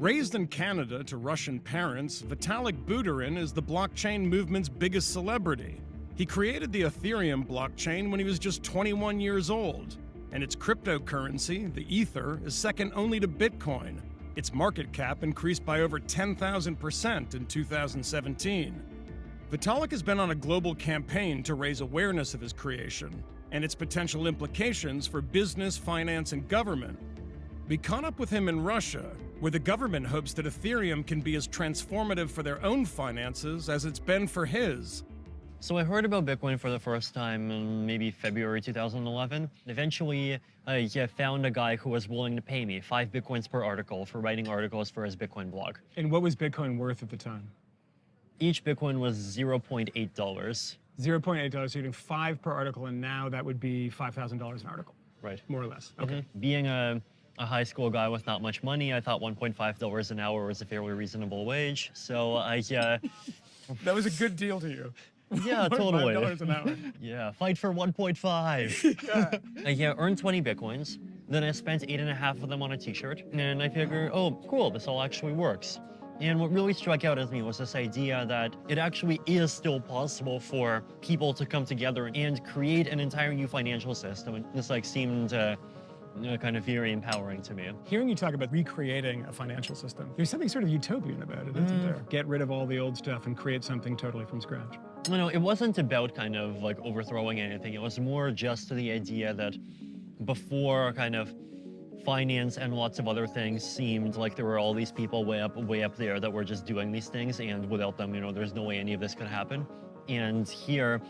Raised in Canada to Russian parents, Vitalik Buterin is the blockchain movement's biggest celebrity. He created the Ethereum blockchain when he was just 21 years old, and its cryptocurrency, the Ether, is second only to Bitcoin. Its market cap increased by over 10,000% in 2017. Vitalik has been on a global campaign to raise awareness of his creation and its potential implications for business, finance, and government. We caught up with him in Russia, where the government hopes that Ethereum can be as transformative for their own finances as it's been for his. So I heard about Bitcoin for the first time in maybe February 2011. Eventually, I found a guy who was willing to pay me 5 Bitcoins per article for writing articles for his Bitcoin blog. And what was Bitcoin worth at the time? Each Bitcoin was $0.8. $0.8, so you're doing 5 per article, and now that would be $5,000 an article. Right. More or less. Okay. Being a high school guy with not much money, I thought $1.5 an hour was a fairly reasonable wage. So I, That was a good deal to you. yeah, totally. $5 an hour. Yeah, fight for 1.5. I earned 20 Bitcoins. Then I spent 8.5 of them on a t-shirt. And I figured, oh, cool, this all actually works. And what really struck out at me was this idea that it actually is still possible for people to come together and create an entire new financial system. And this seemed kind of very empowering to me. Hearing you talk about recreating a financial system, there's something sort of utopian about it, isn't there? Get rid of all the old stuff and create something totally from scratch. No, it wasn't about kind of overthrowing anything. It was more just the idea that before kind of finance and lots of other things seemed like there were all these people way up there that were just doing these things, and without them, there's no way any of this could happen. And here,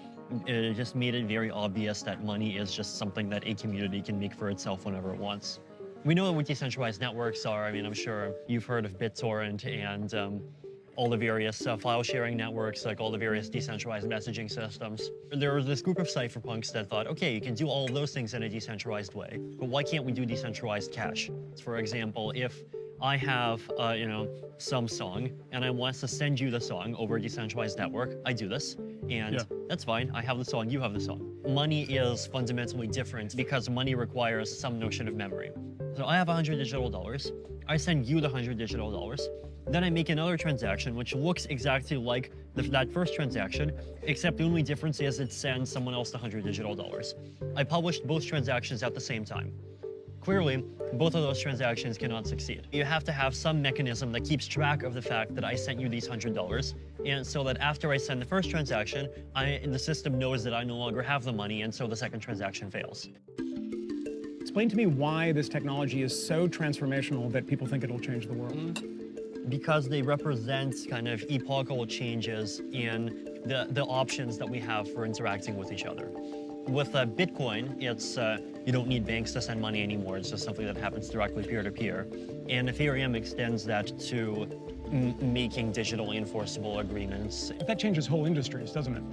it just made it very obvious that money is just something that a community can make for itself whenever it wants. We know what decentralized networks are. I mean, I'm sure you've heard of BitTorrent and all the various file sharing networks, like all the various decentralized messaging systems. There was this group of cypherpunks that thought, okay, you can do all of those things in a decentralized way, but why can't we do decentralized cash? For example, if I have, some song, and I want to send you the song over a decentralized network, I do this, and that's fine. I have the song, you have the song. Money is fundamentally different because money requires some notion of memory. So I have 100 digital dollars. I send you the 100 digital dollars. Then I make another transaction which looks exactly like that first transaction, except the only difference is it sends someone else the 100 digital dollars. I published both transactions at the same time. Clearly, both of those transactions cannot succeed. You have to have some mechanism that keeps track of the fact that I sent you these $100, and so that after I send the first transaction, the system knows that I no longer have the money, and so the second transaction fails. Explain to me why this technology is so transformational that people think it'll change the world. Because they represent kind of epochal changes in the options that we have for interacting with each other. With Bitcoin, it's you don't need banks to send money anymore. It's just something that happens directly peer-to-peer. And Ethereum extends that to making digitally enforceable agreements. But that changes whole industries, doesn't it?